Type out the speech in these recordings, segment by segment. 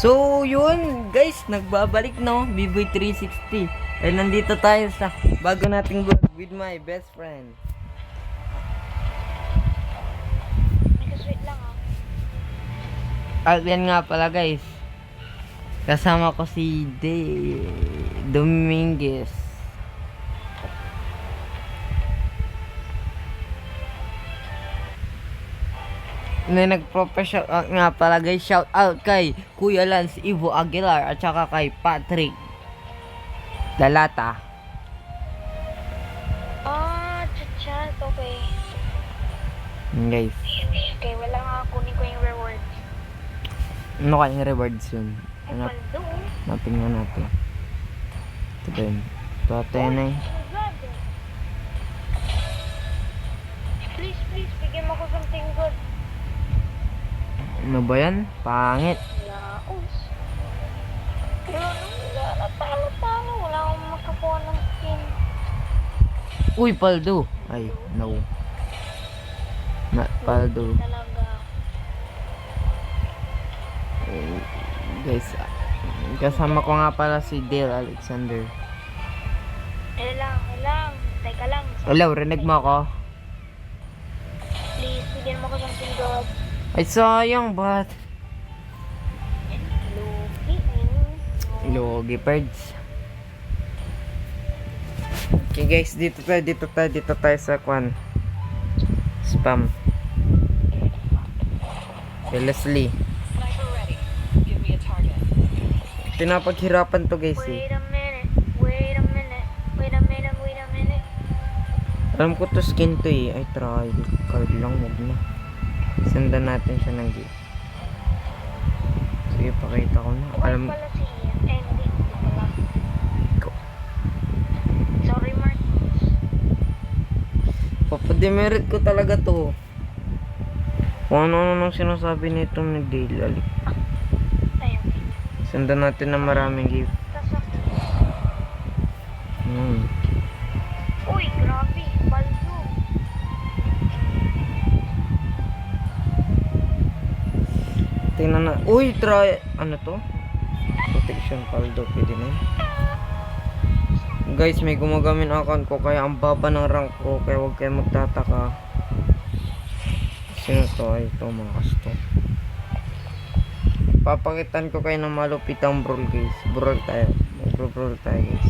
So, yun guys, nagbabalik no, BBoy 360. And nandito tayo sa bago nating vlog with my best friend. Sweet lang At yan nga pala guys, kasama ko si Dominguez. Na nag-professional nga pala guys, shout out kay Kuya Lance Ivo Aguilar at saka kay Patrick Lalata. Chat. Okay. Guys, Okay, wala nga kunin ko yung rewards. ano kayong rewards yun? Ay, Hanap, paldo. napin nga natin. Ito ba yun? Ito ata yun eh. Please, bigyan mo ko something good. Ano ba yan? Pangit. Laos. Pero wala, talo. Wala akong makakuha ng skin. Uy, paldo. Ay, no. Not paldo. Talaga. Guys, kasama ko nga pala si Dale Alexander. Lang. Teka lang. Hello, rinig mo ako? Please, bigyan mo ko something good. Ay, sayang, but Lugi. Logi Perds. Okay guys, dito tayo sa kwan. Spam. Okay, Leslie. Pinapaghirapan to guys eh. Wait a minute. Alam ko to skin to eh. Ay, try card lang, wag na. Sendan natin siya ng gift. Sige, pakita ko na. Alam, Pala si Ian. Ending pala. Go. Sorry, Marcos. papademerit ko talaga to. Kung ano nang sinasabi nitong nag-daily. Ayun. Sendan natin ng maraming gift. Uy, grabe. Baldo. Tingnan na. Uy, try. Ano to? Protection paldo. Pwede na yun. Guys, may gumagamit account ko. Kaya ang baba ng rank ko. Kaya huwag kayo magtataka. Sino to? Ay, ito mga kasto. Papakitan ko kayo ng malupitang brawl guys. Brawl tayo. Brawl tayo guys.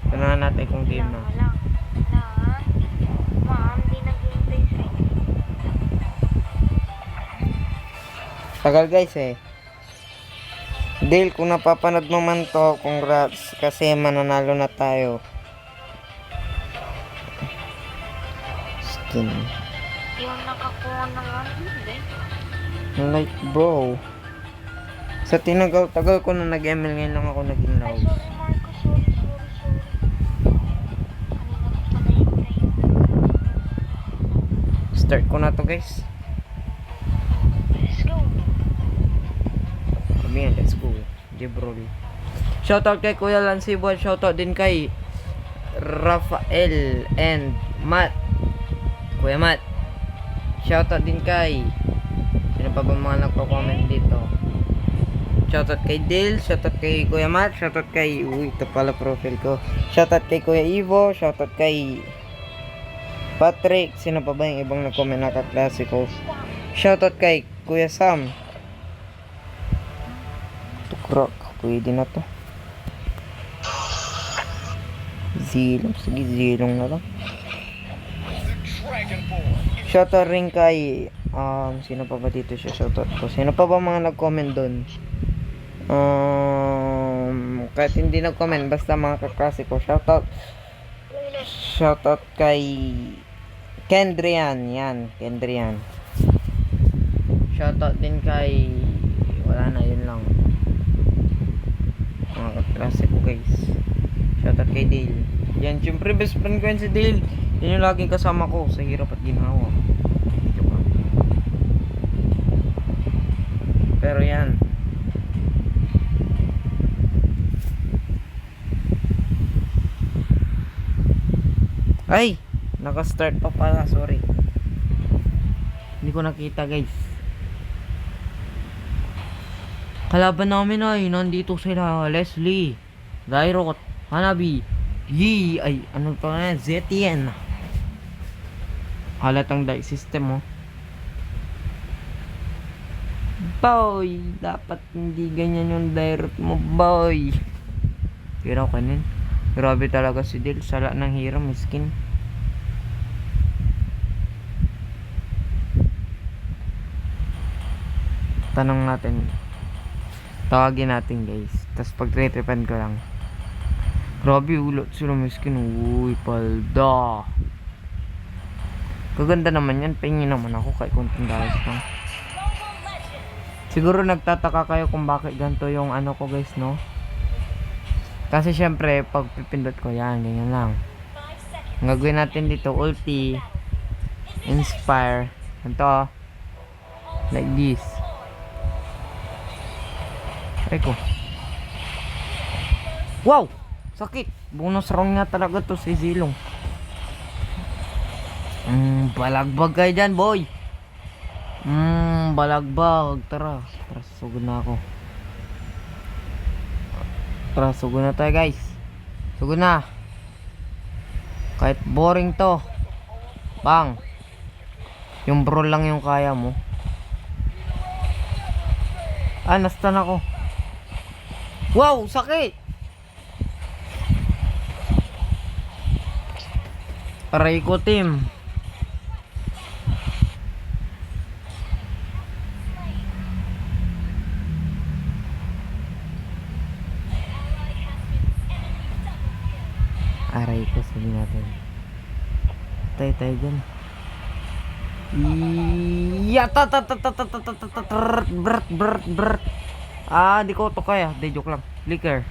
Tunahan natin kung game na. Lang. Ma'am, di nag-gameplay sa inyo. Tagal guys eh. Dale, kung napapanood mo man to, congrats. Kasi mananalo na tayo. Skin. Yung nakakuha na nga. Like bro. Sa tagal ko na nag-ML, ngayon lang ako naging Ay, loud. sorry, Marcos. Sorry. Kanina ko pala yun. Start ko na to guys. Let's go. Kami yan, let's go. Jebrol. Shoutout kay Kuya Lancibo. Shoutout din kay Rafael and Matt. Kuya Matt. Shoutout din kay sino pa ba mga nagko-comment dito? Shoutout kay Dale, shoutout kay Kuya Matt, shoutout kay ito pala profile ko. Shoutout kay Kuya Ivo, shoutout kay Patrick, sino pa ba yung ibang nag-comment na kaklase ko? Shoutout kay Kuya Sam. Tukrok, pwede na to. Zilong, sige zilong na lang. Shoutout rin kay sino pa ba dito siya shoutout ko? Sino pa ba mga nag-comment doon? Kahit hindi nag-comment, basta mga kaklase ko. Shoutout kay Kendrian, yan, Kendrian. Shoutout din kay wala na, yun lang. Mga kaklase ko guys. Shoutout kay Dale. Yan, syempre best friend ko yan si Dale. Yan yung laging kasama ko sa hirap at ginhawa. Pero yan. Ay! Naka-start pa pala, sorry. Hindi ko nakita guys. Kalaban namin ay nandito sila. Leslie, Dairot, Hanabi, Yi, ay ano pa nga, Zetien. Halatang die system oh. Boy, dapat hindi ganyan yung Dairot mo boy. Hiraw kanin. Grabe talaga si Del. Sala ng hero, miskin. Tanong natin. Tawagin natin guys. Tapos pag-retripan ko lang. Grabe ulot sila miskin. Uy, palda. Kaganda naman yan. Pingin naman ako kahit konting dahil lang. Siguro nagtataka kayo kung bakit ganito yung ano ko guys, no? Kasi syempre, pag pipindot ko yan, ganyan lang. Ang gagawin natin dito, ulti, inspire, ito, like this. Try ko. Wow! Sakit! Bonus round nga talaga to si Zilong. Balagbag kayo dyan, boy! Balagbag. Tara, sugod na ako. Tara, sugod na tayo guys. Sugod na. Kahit boring to. Bang. Yung bro lang yung kaya mo. Ah, nastan ako. Wow, sakit. Aray ko team. Aray ko, sabi natin. Tayo dyan. Brrt. Ah, di ko to kaya. Di, joke lang. Flicker.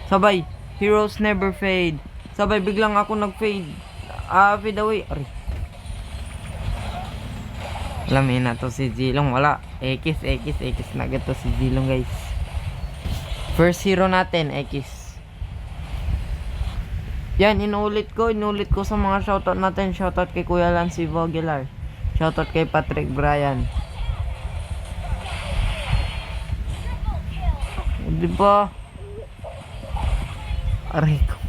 Sabay. Heroes never fade. Sabay, biglang ako nag-fade. Fade away. Aray. Alamin na to si Zilong. Wala. X na gato si Zilong guys. First hero natin, X. Yan, inulit ko sa mga shoutout natin. Shoutout kay Kuya Lance Vogelar. Shoutout kay Patrick Bryan. Diba? Aray ko.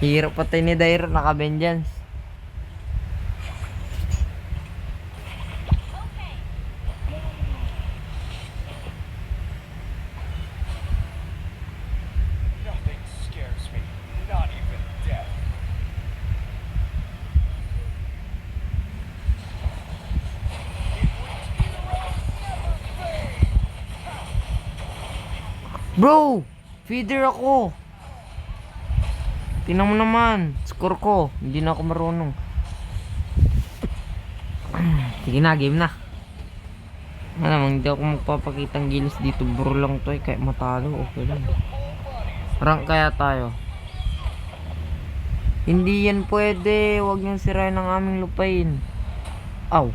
Hirap patay ni Dairo, naka-vengeance. Nothing scares me, not even death. Bro! Feeder ako! Tingnan mo naman, score ko. Hindi na ako marunong. Sige na, game na. Alam, hindi ako magpapakitang gilis dito. Bro lang to eh, kahit matalo, okay lang. Rank kaya tayo. Hindi yan pwede. Huwag niyong sirain ang aming lupain. Aw.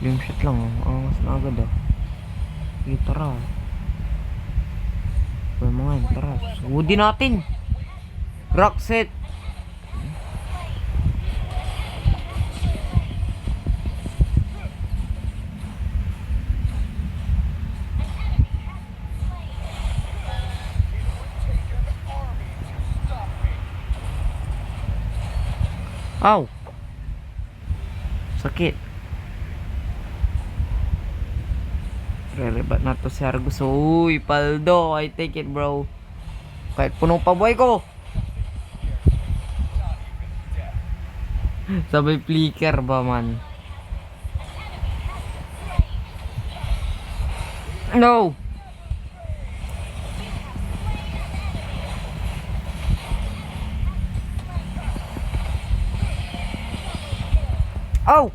Flame shot lang oh. Angas na agad ah. Sige, tara. Pwede mga yun, tara. Sugudin natin. Rock set. Aw. Sakit. Re-rebat na to si Argus. Uy, paldo. I take it, bro. Kahit puno pa buhay ko. Sabay flicker ba man? No. Oh.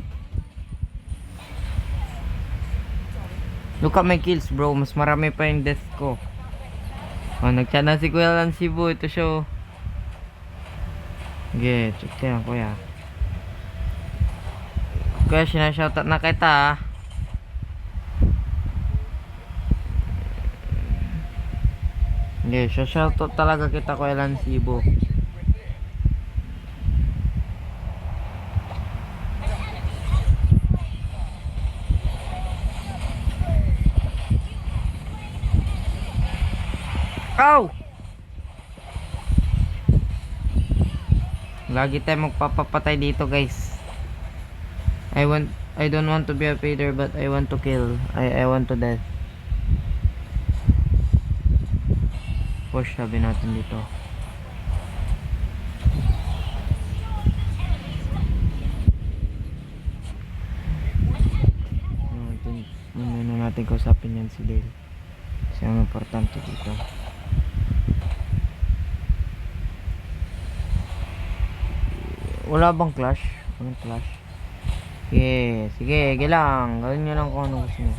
Look at my kills, bro. Mas marami pa yung death ko. Oh, nag-chat na si Kuya Lancibo. Ito show. Okay, check yan, kuya. Kuya, sinashoutout na kita ah. Okay, shoutout talaga kita, Kuya Lancibo. Ow! Lagi tayo magpapapatay dito, guys. I don't want to be a feeder, but I want to kill. I want to death. Push, sabi natin dito. Muna natin kausapin yan si Dale. Kasi ang importante dito. Wala bang clash? Walang clash. Sige, sige lang. Gawin nyo lang kung ano gusto nyo.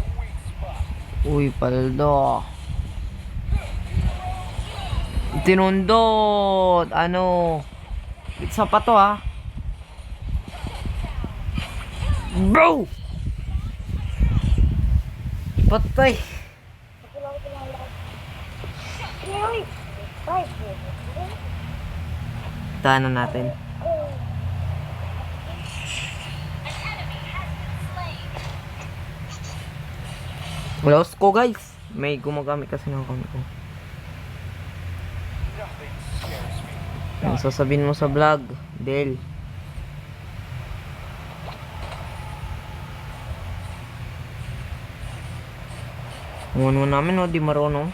Uy, paldo. Tinundot. Ano? Isa pa to, ha? Bro! Patay. Tahanan natin. Lost ko, guys. May gumagamit kasi ng account ko. Nothing scares me. Ang sasabihin mo sa vlog, Del. Ngunun namin, di marunong.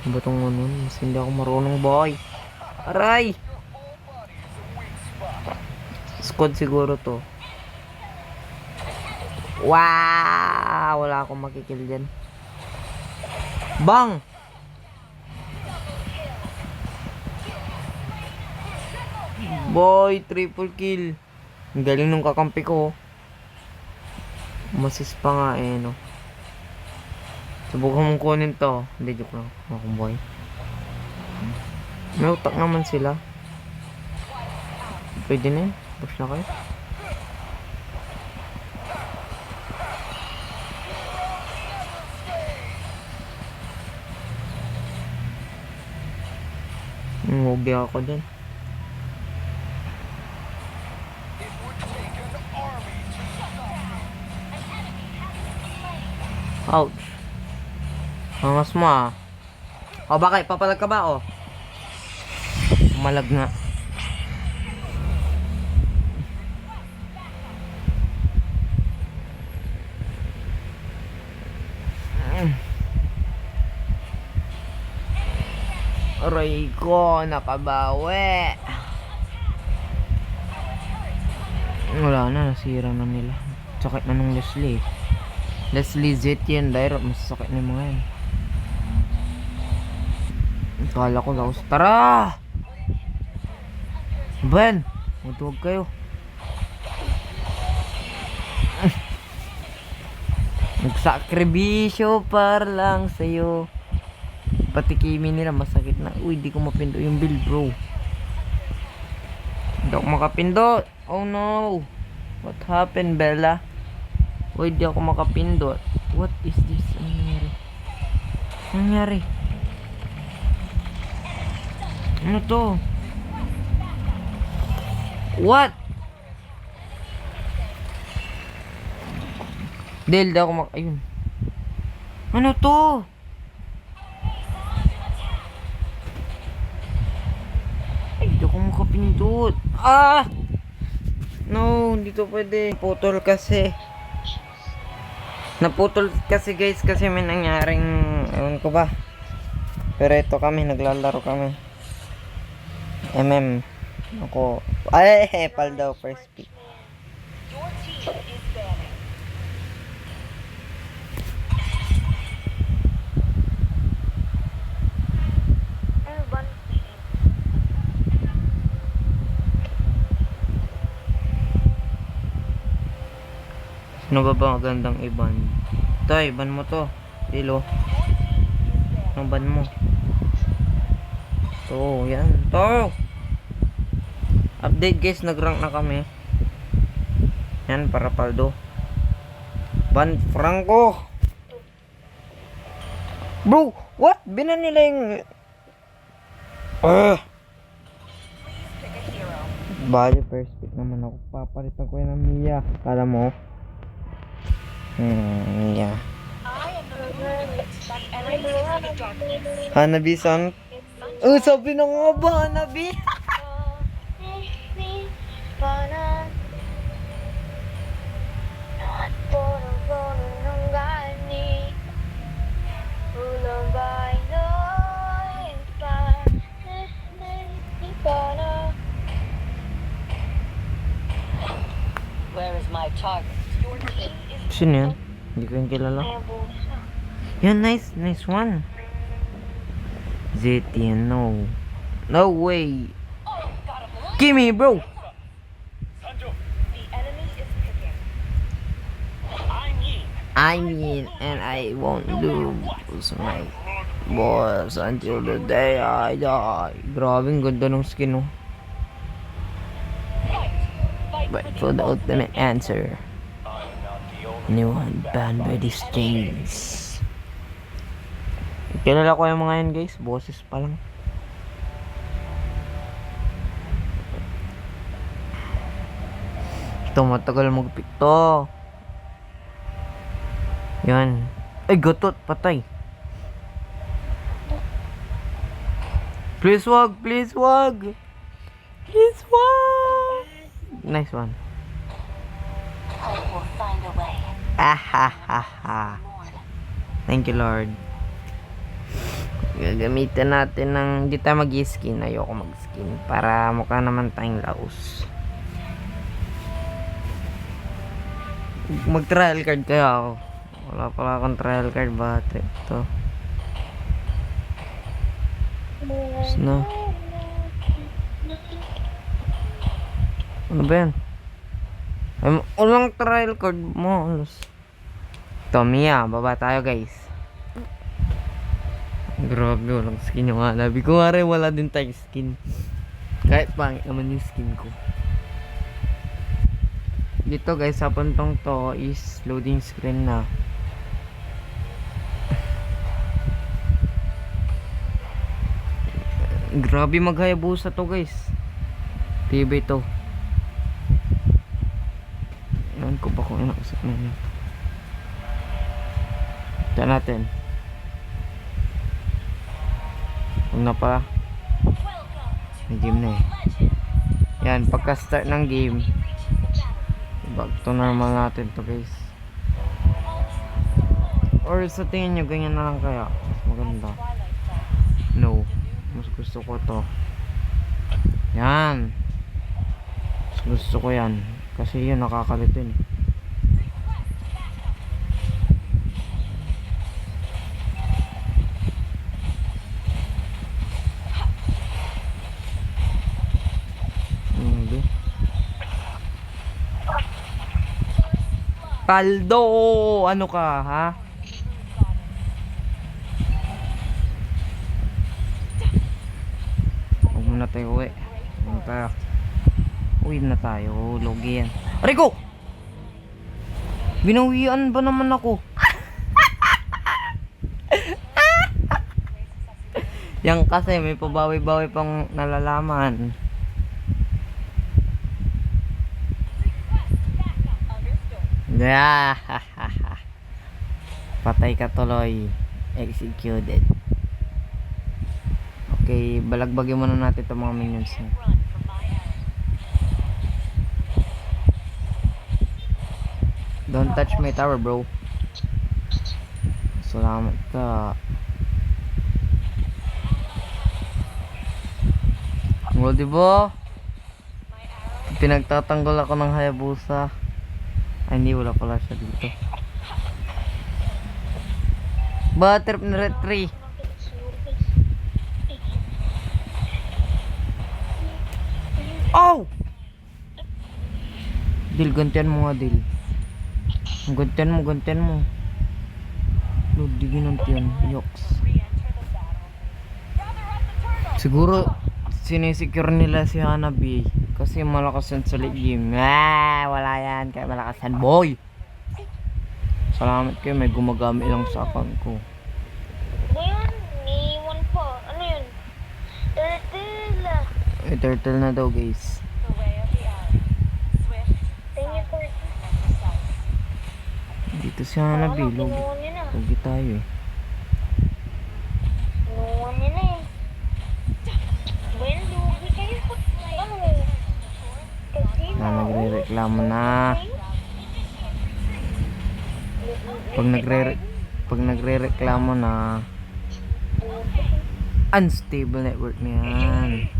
Ano ba itong ngunun? Mas hindi ako marunong, boy. Aray! Squad siguro to. Wow! Wala akong makikil dyan. Bang! Boy, triple kill. Ang galing nung kakampi ko. Masis pa nga eh, no. Subukan mong kunin to. Hindi, joke lang. Akong boy. May utak naman sila. Pwede na yun. Push na kayo. Umubi ako dyan. Ouch. Angas mo ah. O bakit? Papalag ka ba o? Malag nga. Aray ko, nakabawi. Wala na, nasira na nila. Sakit na nung Leslie. Leslie Z yan, Dairo. Masasakit na yung mga yan. Kala ko laos. Tara! Ben! Magtuwag kayo. Nagsakripisyo para lang sa'yo. Patikimin nila, masakit na. Uy, di ko mapindot yung build, bro. Hindi ako makapindot. Oh no. What happened, Bella? Uy, di ako makapindot. What is this? Ano nangyari? Ano nangyari? Ano to? What? Del, di ako ayun. Ano to? Ay, di ako makapindot. Ah! No, hindi to pwede. Putol kasi. Naputol kasi guys kasi may nangyaring ewan ko ba. Pero ito kami, naglalaro kami. Ako. Ay, Hepal daw first pick. Sino ba ba magandang iban? Ito, iban mo to. Dilo. Ang ban mo. To, yan. To! Update guys, nag-rank na kami. Yan, para paldo. Ban Franco! Bro! What? Binan nila yung... Bali, first pick naman ako. Papalitan ko yan ng Mia. Kala mo? Yeah. Hanabi song. Oh, sabi na nga ba, Hanabi? Where is my target? Your team is Sino yan? Hindi ko yung kilala. Yan, nice. Nice one. Zetian, no. No way. Gimme, bro. Sanjo, the enemy is picking. I'm Yin. I mean, and I won't lose my boss until the day I die. Grabe, ang ganda ng skin, oh. But for the ultimate answer, I'm not the only anyone banned by these chains. Kilala ko yung mga yan, guys. Boses pa lang. Ito, matagal mag-pick to. Yan. Ay, gatot. Patay. Please wag. Please wag. Please wag. Nice one. I will find a way. Ah, ha, ha, ha. Thank you, Lord. Gagamitin natin ng... Hindi tayo mag-skin. Ayoko mag-skin. Para mukha naman tayong laos. Mag-trial card kaya ako. Wala pala akong trial card ba? Trip to. No. Ano ba yan? Walang trial card mo. Alos. Tomia, baba tayo guys. Grabe, walang skin yung hanabi ko. Nga rin, wala din tayong skin. Kahit pangit naman yung skin ko. Dito guys, sa puntong to is loading screen na. Grabe maghayabusa to guys. TV to. Ewan ko ba kung inakasap na yun. Ito natin. Huwag na pa. May game na eh. Yan, pagka start ng game, back to normal natin to guys. Or sa tingin nyo, ganyan na lang kaya. Mas maganda. No. Mas gusto ko to. Yan. Mas gusto ko yan. Kasi yun, nakakalito yun eh. Hindi. Paldo! Ano ka, ha? Huwag muna tayo uwi. Uwi na tayo. Logi yan. Rico! Binawian ba naman ako? Yan kasi may pabawi-bawi pang nalalaman. Yeah. Patay ka tuloy. Executed. Okay, balagbagin muna natin itong mga minions niya. Don't touch my tower, bro. Salamat ka. Well, diba? Pinagtatanggol ako ng Hayabusa. Ay, hindi, wala pala siya dito. Butter na red 3. Oh! Dil, gantian mo nga, Dil. Gantian mo. Lord, di ginantian. Yoks. Siguro, sinisecure nila si Hanabi. Kasi malakas yan sa late game. Wala yan. Kaya malakas yan, boy. Salamat kayo, may gumagamit lang sa account ko. Ano yun? Niiwan pa. Ano yun? Turtle. May turtle na daw, guys. The way of the arrow. Swift, Tingin ko. precise. Dito si Hanabi. Kinuha niya na. Logi tayo eh. nagrereklamo na. Pag nagrereklamo na, unstable network na yan.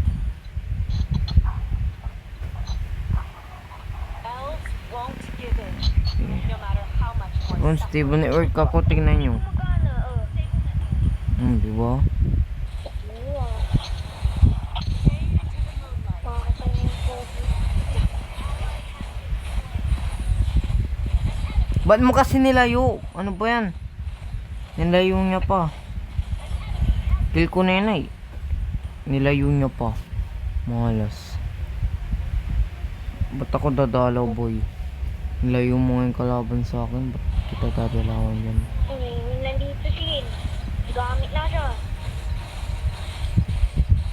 Elves won't give in, no matter how much more Unstable network ako, tingnan nyo. Magana, Di ba? Oo ah. Bakit ang yung COVID? Ba't mo kasi nilayo? Ano ba yan? Nilayo niya pa. Kill ko na yan ay. Nilayo niya pa. Malas. Ba't ako dadalaw boy? Nilayo mo nga yung kalaban sa akin. Ba't kita dadalawan yan? Nandito si Yin. Gamit na siya.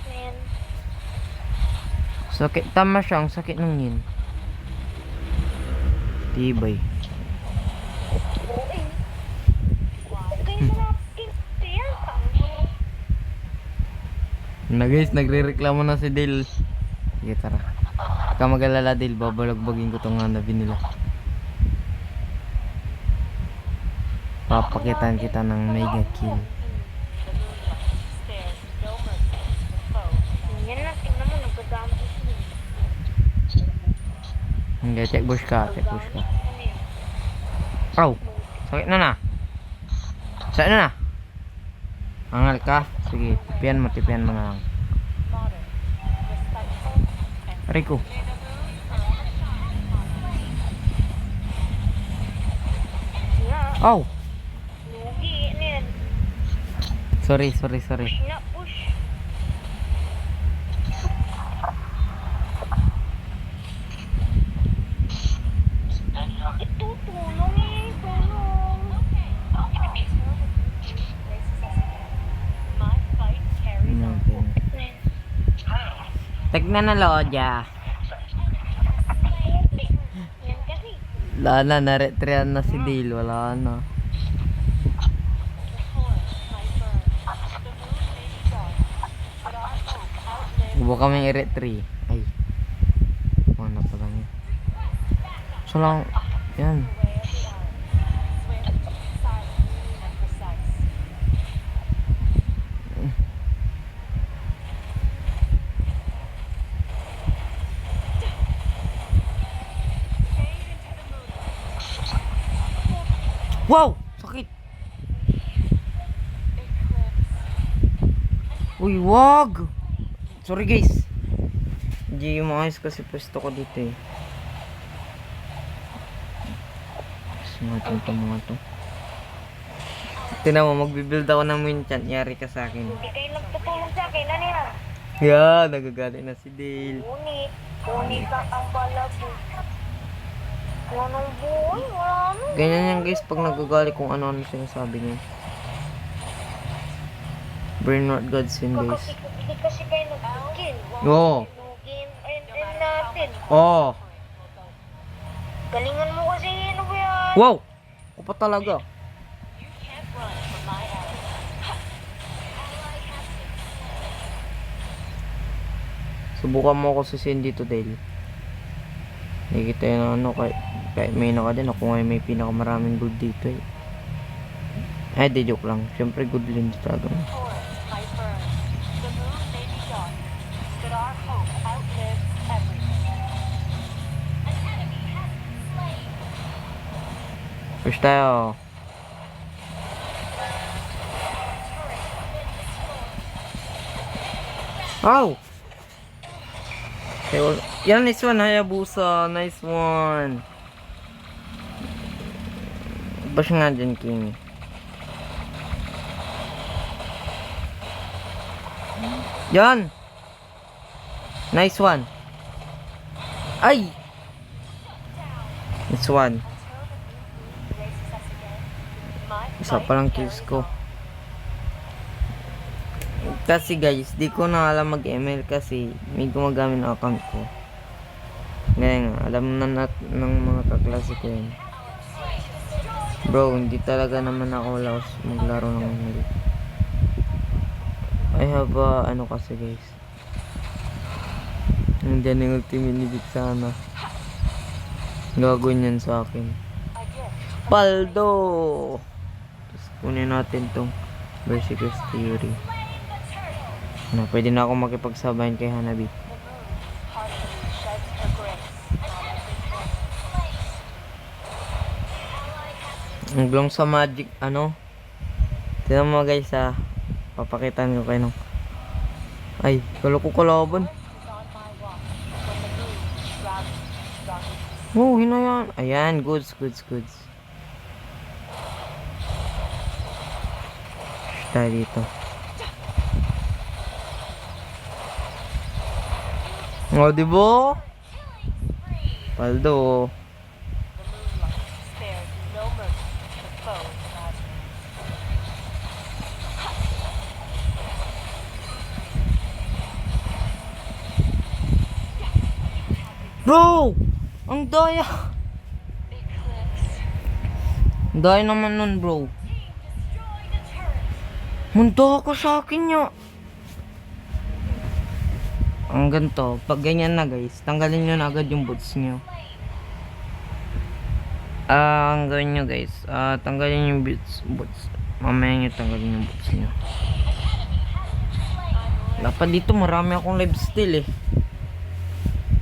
Man. Sakit. Tama siya. Ang sakit ng yin. Tibay. Okay mo na. Kaya ka. Na guys, nagre-reklamo na si Dale. Sige tara. Huwag ka mag-alala Dale. Babalagbagin ko tong hanabi nila. Papakitan kita ng mega kill. spares no mercy to the foe. Yan lang. Tingnan mo. Nagkagamit na si Yin. Hindi, check bush ka. Check bush ka. Ano yun? Aw! Sakit na na. Sakit na na. Angal ka. Sige, tipian mo na lang. Modern, respectful, and Aray ko. Nga. Aw! Lugi. Ano yan? Sorry. Push na. Push. Ito. Tulong eh. Tulong. my fight carries on. Tignan na Lodya. Yan kasi. Wala na, na-retrian na si Dale. Wala na. Huwag kaming i-retry. Ay. Mana pa lang yun. So lang, yan. Wow! Sakit! Uy, wag! Sorry guys. Hindi yung maayos kasi pwesto ko dito eh. Gusto natin itong mga to. Tingnan mo, magbibuild ako ng winchan. Yari ka sa akin. Hindi kayo nagtutulong sa akin. Ano yan? Yeah, nagagalit na si Dale. Ngunit. Ngunit ang balabo. Anong buhay? Wala na. Ganyan yan guys pag nagagalit kung ano-ano sinasabi niya. Brainrot Godson guys. Hindi kasi kayo nag-kill. Oo. Lugin natin. Oh. Galingan mo kasi. Ano ba yan? Wow! Ako pa talaga. Subukan mo ako susin dito Dale. Hindi kita yun ano kahit may na ka din. Ako ngayon may pinakamaraming good dito eh. Ay di joke lang. Siyempre good din talaga. My burn. The moon may be dark, but our hope outlives everything. Push tayo. Ow! Okay, well, yan, nice one, Hayabusa. Nice one. Bash nga dyan, King. Yan! Nice one. Ay! Nice one. Isa pa lang kills ko. Kasi guys, di ko na alam mag-ML kasi may gumagamit ng account ko. Ngayon nga, alam na ng mga kaklase ko yun. Bro, hindi talaga naman ako laos maglaro ng ML. I have ano kasi guys. Nandiyan yung ultimate ni Big sana. Gagawin yan sa akin. A gift. Paldo! Tapos kunin natin tong Berserker's Theory. Na, pwede na ako makipagsabayan kay Hanabi. The moon partially sheds her grace on everything. Ang glong sa magic, ano? Tignan mo guys ha. Papakitan ko kayo ng... Ay, kala ko kalaban. Is on my watch when the moon shrouds darkness. Oh, hinayan. Ayan, goods. Tayo dito. Oh, diba? Paldo. The moonlight spares no mercy to the foe imaginary. Bro! Ang daya! Eclipse. Ang daya naman nun, bro. Munta ako sa akin niya. Ang ganito, pag ganyan na guys, tanggalin nyo na agad yung boots nyo. Ang gawin nyo guys, tanggalin yung boots. Mamaya nyo tanggalin yung boots nyo. Dapat dito marami akong live steal eh.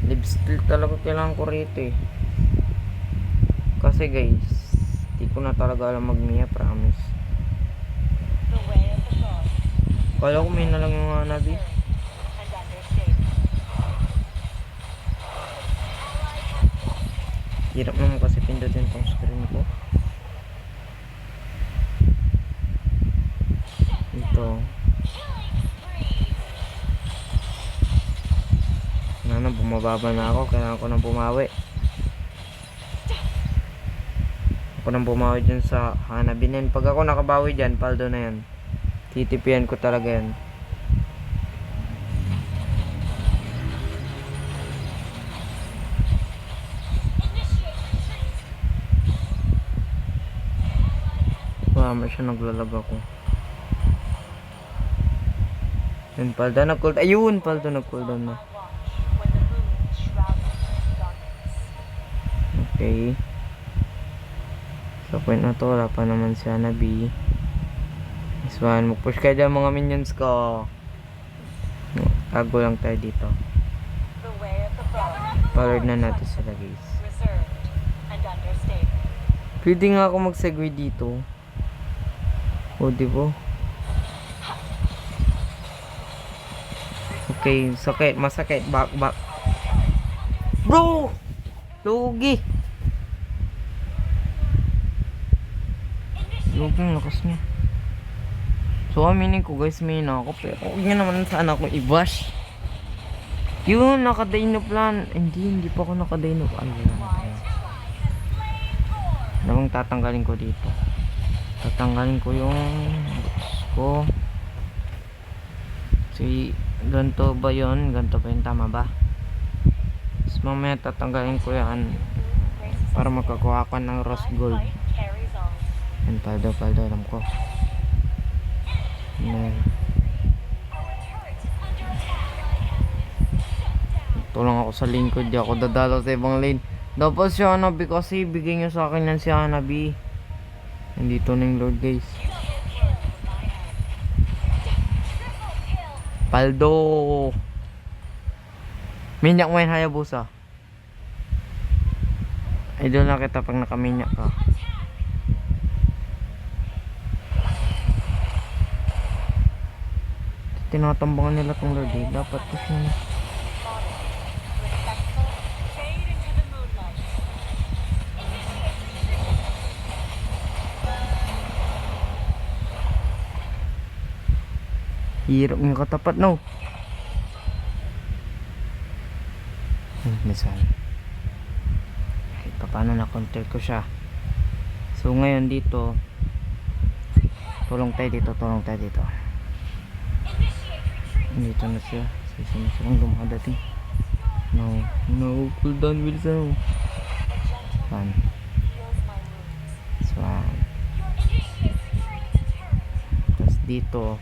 Live steal talaga kailangan ko rito eh. Kasi guys, di ko na talaga alam mag-Mia, promise. The way of the gods. Kala ko may na lang yung Hanabi. And understated. Hirap naman kasi pindutin tong screen ko. Ito. Ano, bumababa na ako. Kailangan ko nang bumawi. Ako nang bumawi dyan sa Hanabi na yun. Pag ako nakabawi dyan, paldo na yan. Titipian ko talaga yan. Mama siya naglalag ako. Yun, paldo nag-cooldown. Ayun, paldo nag-cooldown na. Watch when the moon shrouds darkness. Okay. Sa point na to, wala pa naman si Hanabi. This one, mag-push kayo dyan mga minions ko. Tago lang tayo dito. The way of the gods. Followed na natin sila guys. Reserved and understated. Pwede nga ako mag-segue dito. O, diba? Okay, sakit, masakit. Back. Bro! Lugi! Lugi ang lakas niya. So, aminin ko guys, may na ako. Pero huwag niya naman sana akong i-bash. Yun, naka-dino plan. Hindi pa ako naka-dino plan. Namang tatanggalin ko dito. Tatanggalin ko yung boots ko. Si ganto ba yun? Ganto ba yun? Tama ba? Tapos mamaya tatanggalin ko yan para makakuha ko ng rose gold. Carries on. Yan, paldo, alam ko. Yan. Tulong ako sa lane ko, di ako dadalo sa ibang lane. Dapat si Hanabi kasi bigay niyo sa akin yan si Hanabi. Nandito na yung Lord guys. Paldo! Minyak mo yan Hayabusa. Idol na kita pag nakaminyak ka. Tinatambangan nila tong Lord eh. Dapat push na. Respectful. Fade into the moonlight. Hirap ng katapat no. Misan. Kahit pa paano na counter ko siya. So ngayon dito, tulong tayo dito. Dito na siya. Sisa na siyang dumadating. No, cooldown Wilson. Fun. Heals my wounds. Swan. Tapos dito,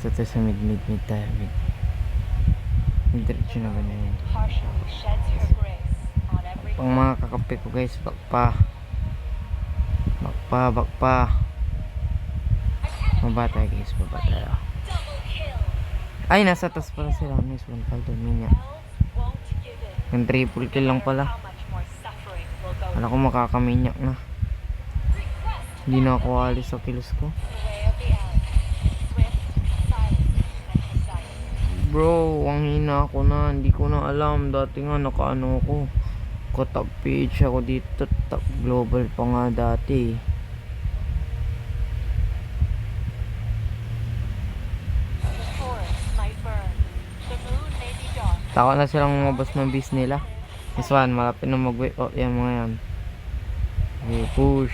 ito sa mid tayo. Mid diretso na ganyan. Partially sheds her grace on everything. Pang mga kakampi ko guys, bakpa. Baba tayo guys, baba tayo. Ay, nasa taas pala sila. Miss 1 doon, minya. Elves won't give in. Yung triple kill lang pala. How much more suffering will go Wala ko makakaminyak na. Hindi na ako alis sa kills ko. the way of the elves. Swift, silent, and precise. Bro, ang hina ko na. Hindi ko na alam. Dati nga nakaano ko. Top page ako dito. Top global pa nga dati. The forest might burn. The moon may be dark. Tako na silang lumabas ng base nila. This one, malapit na mag-wait. Oh, yan mga yan. Okay, push.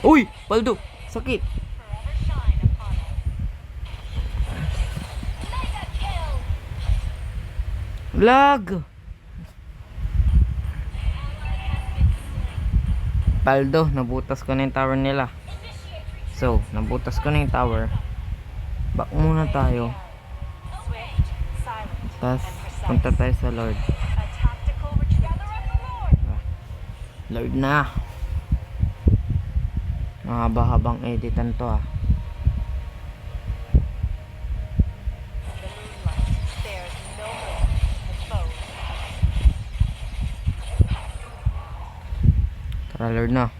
Uy! Paldo! Sakit! Forever shine upon us. Mega kill! Lag! Paldo, nabutas ko na yung tower nila. So, nabutas ko na yung tower. Back muna tayo. Swift, silent, Tapos, and precise. punta tayo sa Lord. A tactical retreat. Lord na. Mahaba-habang editan to ah. The moonlight spares no mercy to foes. Tara Lord na.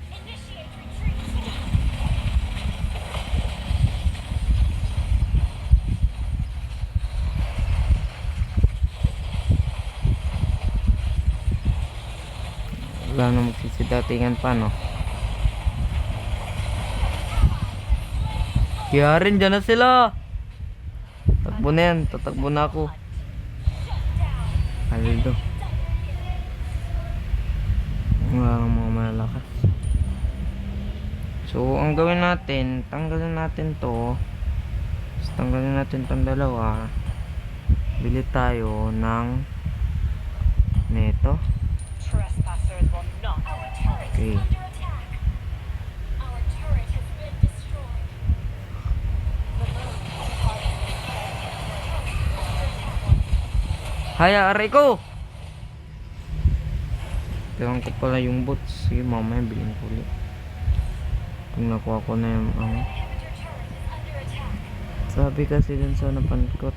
Wala na magsisidatingan pa no. Kaya rin dyan na sila. Takbo na yan. Tatakbo na ako. Paldo. Wala nang mga malalakas. So, ang gawin natin, tanggalin natin to. Tapos tanggalin natin tong dalawa. Bili tayo ng neto. Trespassers will not. Okay. Haya, aray ko! Tingnan ko pala yung bots. Sige, mamaya bilhin ko ulit. Kung nakuha ko na yung sabi kasi dun sa napankot.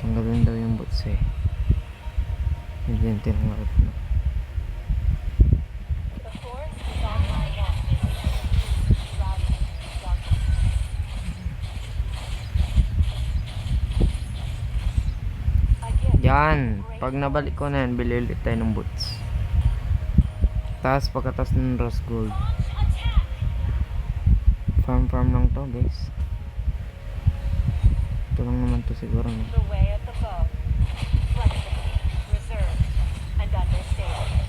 Tanggalin daw yung bots eh. Hindi yung tinanggap na. The forest is on my watch. Drowning in darkness. Again, Yan. Pag nabalik ko na yan, bili ulit tayo ng boots. Tapos pagkatas ng rose gold. Farm lang to guys. Ito lang naman to siguro. No? the way of the bow. Flexible, reserved, and understated.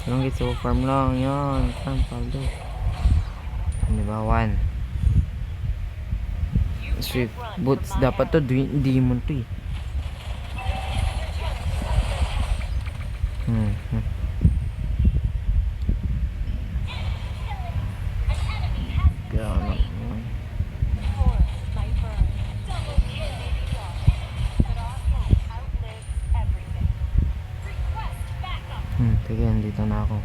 Ito lang guys. So farm lang. Yan. Farm paldo. Diba? 1. You Swift can't run boots. from my Dapat to demon to eh. Gano'n. forest might burn. Double kill may be dark, but our hope outlives everything. Request backup. Sige, andito na ako.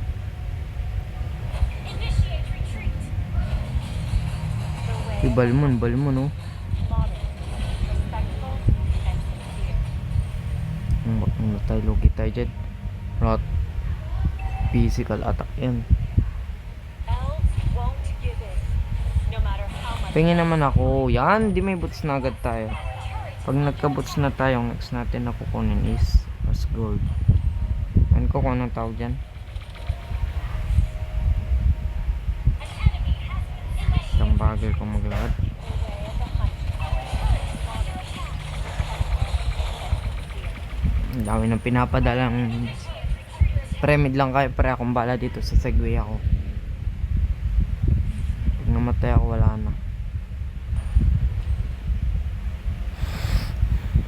Initiate retreat. The way Uy, balmon oh. modern, respectful, and sincere. Ano tayo, logi tayo dyan. Rot. Physical attack yan. Elves won't give in, no matter how much. Pingin naman ako. Yan, di may boots na agad tayo. Pag nagka-boots na tayo, ang next natin na kukunin is as gold. Ano ko kung anong tawag dyan? Isang bagay kung maglakad. The way of the hunter. Ang dami ng pinapadalang pre-mid lang kayo, pre akong bala dito sa segway ako. Pag namatay ako, wala na.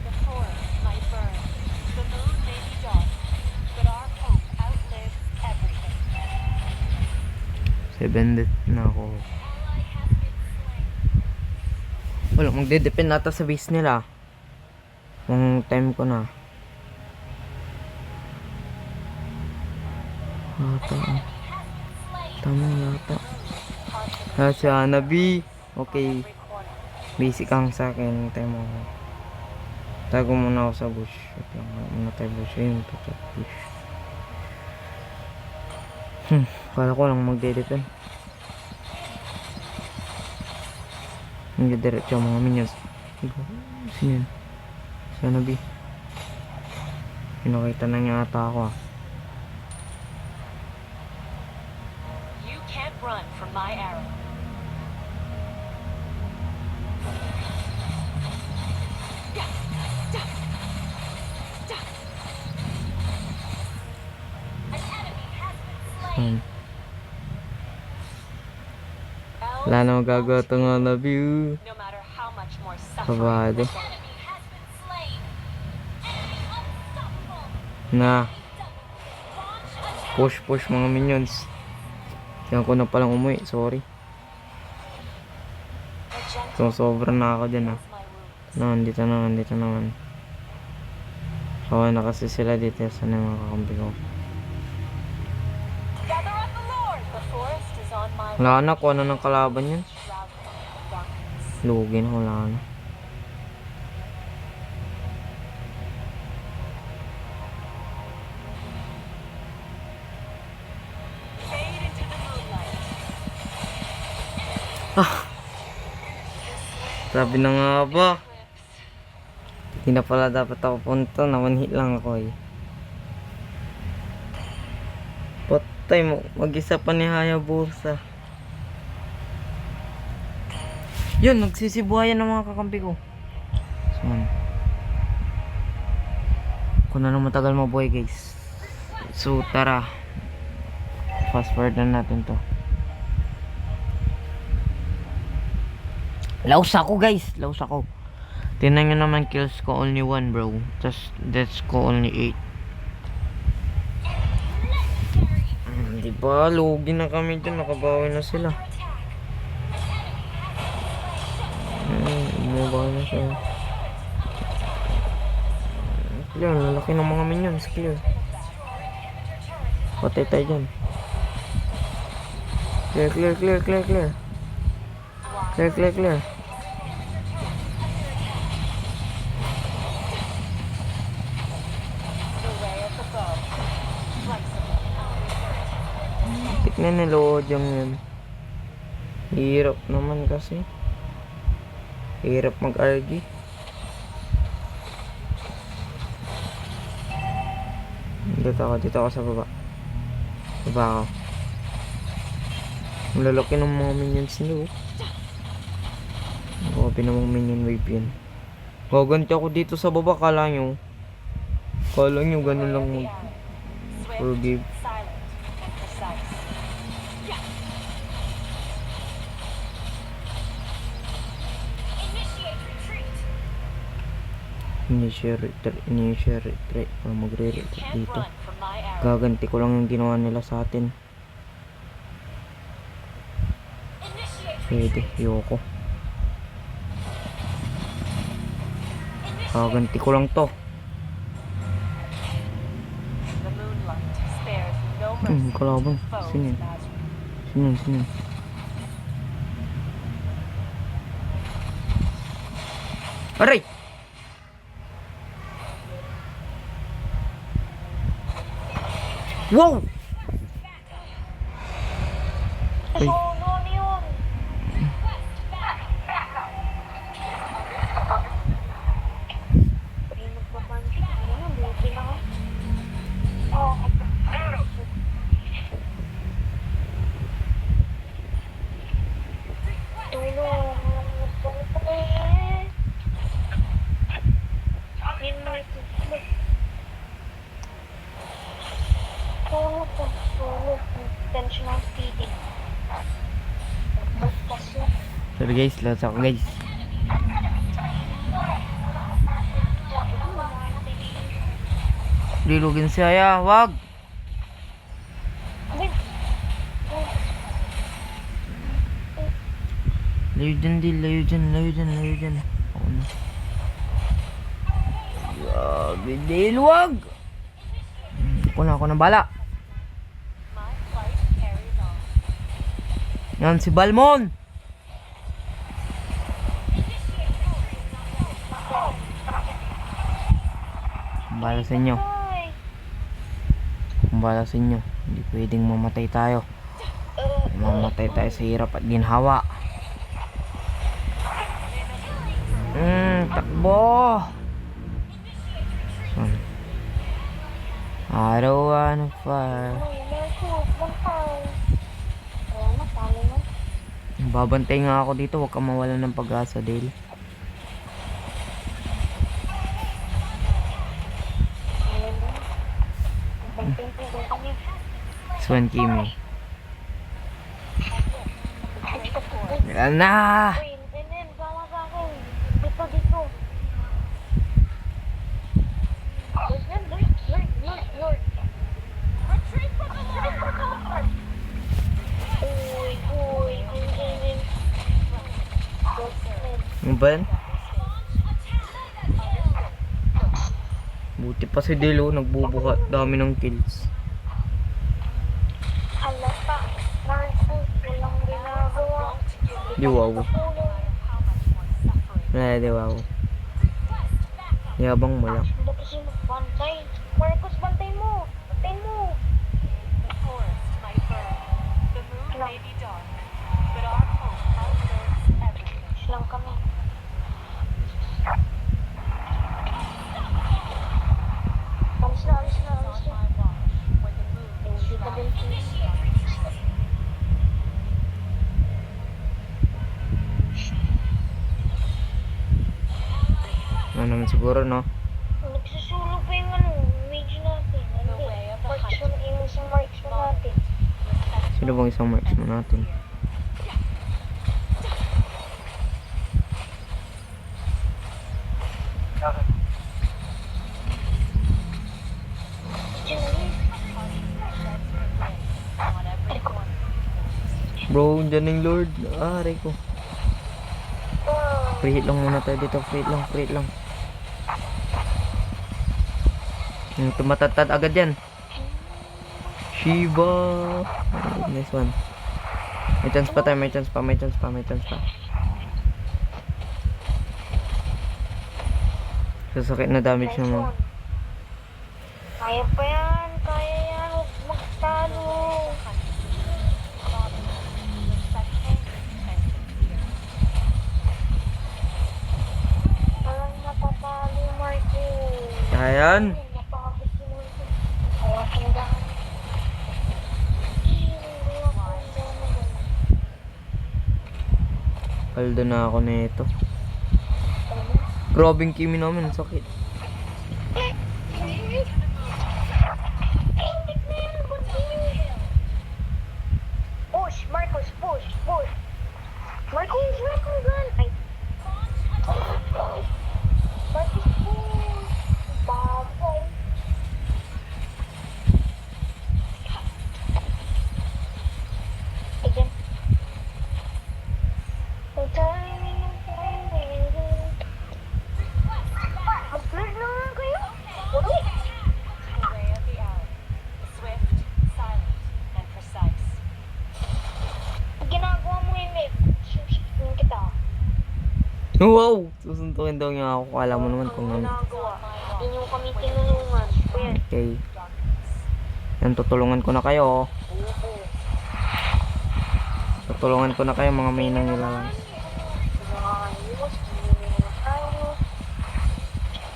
The forest might burn, the moon may be dark, but our hope outlives everything. 7 death na ako. Wala, magde-depend nata sa base nila. Kung time ko na. Yata. Tama yata. Si Hanabi. Okay. Basic ang sa akin. Tayo mo ako. Tago muna ako sa bush. Wait lang. Muna tayo bush. Ayun. Patak bush. Kala ko lang magdedit. Nagdidiretso ang mga minions. Sino yun? Si Hanabi. Pinakita na niya ata ako ah. You can't run from my arrow. An enemy has been slain. Wala na magagawa itong Hanabi. No matter how much more Kabado. suffering. Enemy has been slain. Enemy unstoppable. Na. Launch attack. Push mga minions. Kaya ko na palang umuwi. Sorry. A gentle So, sobra na ako dyan ah. is my wounds. No, andito naman. Kawa na kasi sila dito. Saan yung mga kakampi ko? Gather up the Lord. The forest is on my Wala na. Kuha na ng kalaban yan. shrouded in darkness. Lugi na. Wala na. Fade into the moonlight. Sabi na nga ba? Hindi na pala dapat ako punta. Namanhit lang ako eh. Patay mo. Mag-isa pa ni Hayabusa. Yun, nagsisibuhayan ng mga kakampi ko. Saan? Kung na lang matagal mabuhay guys. So tara. Fast forward na natin to. Laos ako guys. Laos ako. Tingnan nyo naman kills ko only 1 bro. Just deaths ko only 8. Diba? Lugi na kami dyan. Nakabawi na sila. Umabawi na siya. Clear. Lalaki ng mga minions. Clear. Patay tayo dyan. Clear. The way of the bow. Flexible. Tignan nilood yung yun. Hirap naman kasi. Hirap mag-argue. Dito ako sa baba. Baba ako. Ang lalaki ng mga minions nyo. Grabe namang minion wave yun. Gaganti ako dito sa baba. Kala nyo ganun lang mag Swift, forgive. silent, and precise. Initiate retreat. Initiate retreat. Para magre-retreat Can't dito. run from my arrow. Gaganti ko lang yung ginawa nila sa atin. Initiate Pwede. Yoko. Gaganti ko lang to. The moonlight spares no mercy Kalaban. to foes Sino yun? imagined. Sino? Aray! Wow! Ay. Oh, no, ano yun? Ay, magpapansin. Ano, buti na ako. Oh, tulong. Yun na ito. Tulong. Tensional speeding. Bastas yun. Sorry guys, lots ako guys. Lilugin siya, wag! Ay, Layo dyan. Ako na. Grabe, Dale, wag! Ako na bala. Yan si Balmon. Kumbala sa inyo. Ay. Kumbala sa inyo. Hindi pwedeng mamatay tayo. Mamatay tayo sa hirap at ginhawa. Takbo. I don't wanna fire. Ay, Marcos, bantay. Oo, natalo na. Babantay nga ako dito. Huwag kang mawalan ng pag-asa, Dale. Ayun na. Bantay po, bantay. Swan Kimi. Yan na! Uy, Nen, bawa sa akin. Dito, dito. Lord. Retreat from the Lord! Uy, Nen. Ano ba yan? Buti pa si Dale, oh. Nagbubuka. Dami ng kills. Alata. Marcos, walang ginagawa. Di wow. Wala, di wow. Yabang mo lang. Hindi kasi magbantay. Marcos, bantay mo. Bantay mo. The forest might burn. The moon may be dark. But our hope outlives everything. Lang kami. Alis na. On my watch, when the moon Hindi ka din Ano naman siguro, no? Nagsusulog pa yung mage natin. Hindi. Marksman, yung isang marksman natin. Sino bang isang marksman natin? Diyan na yun. On every corner. Bro, dyan yung Lord. Aray ko. Ah, Free hit lang muna tayo dito. Free hit lang. Yung tumatatad agad yan. Shiba. Nice one. May chance pa tayo. May chance pa. Sasakit na damage nice naman. one. Kaya pa yan. Huwag magtalo. Parang natatalo, Marco. Kaya yan. Napakabit si Marco. Kaya sinagaan. Hindi ako sinagaan. Paldo na ako nito. Grabing Kimi namin. Sakit. Push, Marcos, push. Marcos, gun. Ay. Marcos, push. Baboy. Again. Mag-flirt naman kayo. Uy. The way of the arrow. Swift, silent, and precise. Ginagawa mo yun, Nick. Susunod kita. Wow! Susuntukin daw niya ako. Kala mo naman kung ano. Ginagawa. Hindi nyo kami tinulungan. Kuya. Okay. Yan, tutulungan ko na kayo. Tutulungan ko na kayo mga mainang nilalang. Ayos. Ayos.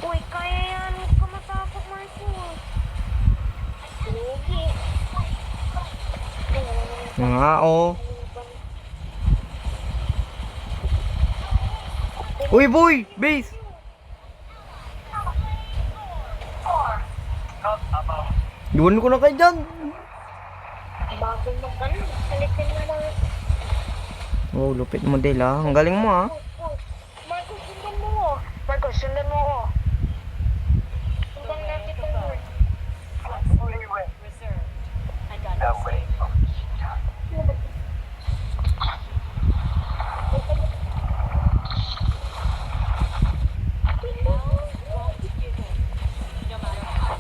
Uy, kaya yan. Huwag ka matakot, Marcos. Lugi. Nga, oh. Uy, boy! Base! Iwan ko na kayo dyan! Bago mag-ano. Salitin na lang. Oh, lupit model ah. Ang galing mo ah. Marcos, sundan mo ko. Marcos, sundan mo ko. Sundan natin itong word. Reserved and unmistakable. Won't give in, no matter how.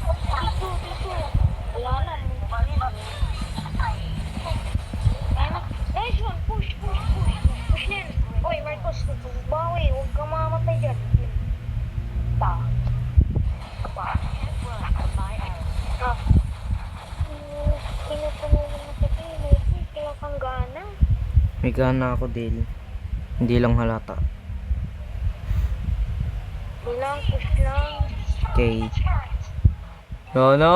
Dito. Wala na. Nice one, push. May gana ako, Dale. Hindi lang halata. Bilang, push lang. Okay.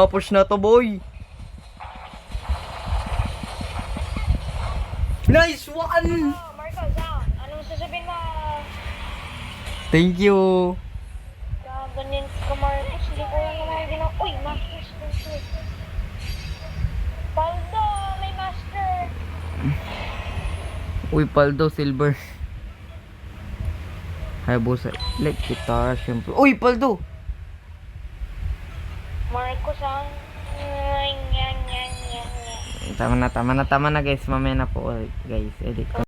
Push na to, boy. Nice one! Oh, Marcos, anong sasabihin mo? Thank you. Ganyan ka, Marcos. Hindi ko yung mga ginawa. Uy, Masters. Paldo, may Master. Uy, Paldo, silver. Hayabusa. Like, guitar, syempre. Uy, Paldo! Marcos, Tama na guys. Mamaya na po guys. Edit ko.